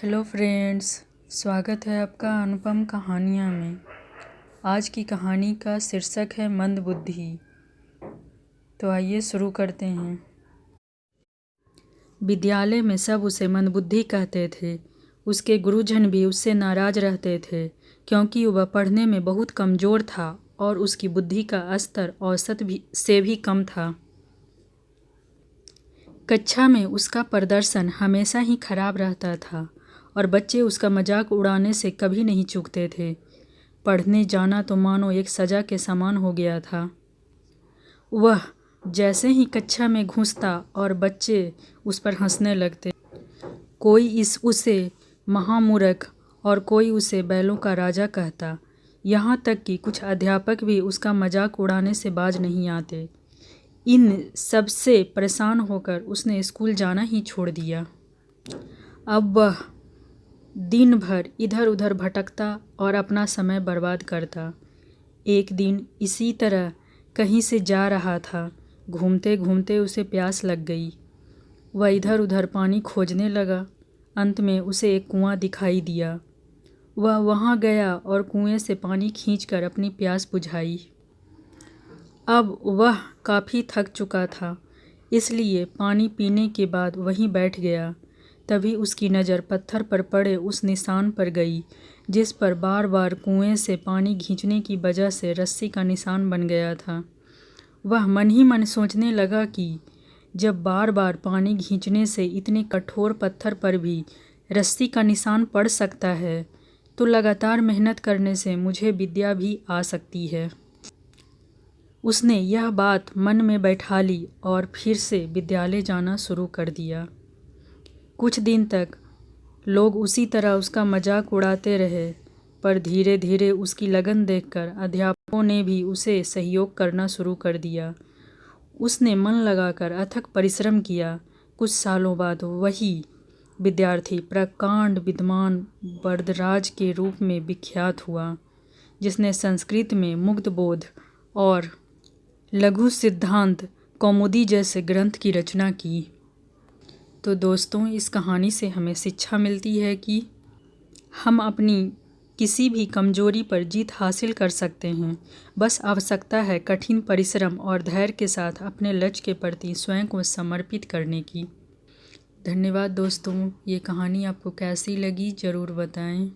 Hello friends, स्वागत है आपका अनुपम कहानियाँ में। आज की कहानी का शीर्षक है मंदबुद्धि। तो आइए शुरू करते हैं। विद्यालय में सब उसे मंदबुद्धि कहते थे। उसके गुरुजन भी उससे नाराज रहते थे क्योंकि वह पढ़ने में बहुत कमज़ोर था और उसकी बुद्धि का स्तर औसत से भी कम था। कक्षा में उसका प्रदर्शन हमेशा ही खराब रहता था और बच्चे उसका मजाक उड़ाने से कभी नहीं चूकते थे। पढ़ने जाना तो मानो एक सज़ा के समान हो गया था। वह जैसे ही कक्षा में घुसता और बच्चे उस पर हंसने लगते। कोई उसे महामूर्ख और कोई उसे बैलों का राजा कहता। यहाँ तक कि कुछ अध्यापक भी उसका मजाक उड़ाने से बाज नहीं आते। इन सब से परेशान होकर उसने स्कूल जाना ही छोड़ दिया। अब वह दिन भर इधर उधर भटकता और अपना समय बर्बाद करता। एक दिन इसी तरह कहीं से जा रहा था। घूमते घूमते उसे प्यास लग गई। वह इधर उधर पानी खोजने लगा। अंत में उसे एक कुआं दिखाई दिया। वह वहां गया और कुएं से पानी खींचकर अपनी प्यास बुझाई। अब वह काफ़ी थक चुका था, इसलिए पानी पीने के बाद वहीं बैठ गया। तभी उसकी नज़र पत्थर पर पड़े उस निशान पर गई जिस पर बार बार कुएं से पानी खींचने की वजह से रस्सी का निशान बन गया था। वह मन ही मन सोचने लगा कि जब बार बार पानी खींचने से इतने कठोर पत्थर पर भी रस्सी का निशान पड़ सकता है, तो लगातार मेहनत करने से मुझे विद्या भी आ सकती है। उसने यह बात मन में बैठा ली और फिर से विद्यालय जाना शुरू कर दिया। कुछ दिन तक लोग उसी तरह उसका मजाक उड़ाते रहे, पर धीरे धीरे उसकी लगन देखकर अध्यापकों ने भी उसे सहयोग करना शुरू कर दिया। उसने मन लगाकर अथक परिश्रम किया। कुछ सालों बाद वही विद्यार्थी प्रकांड विद्वान वरदराज के रूप में विख्यात हुआ, जिसने संस्कृत में मुक्तबोध और लघु सिद्धांत कौमुदी जैसे ग्रंथ की रचना की। तो दोस्तों, इस कहानी से हमें शिक्षा मिलती है कि हम अपनी किसी भी कमजोरी पर जीत हासिल कर सकते हैं। बस आवश्यकता है कठिन परिश्रम और धैर्य के साथ अपने लक्ष्य के प्रति स्वयं को समर्पित करने की। धन्यवाद दोस्तों। ये कहानी आपको कैसी लगी ज़रूर बताएं।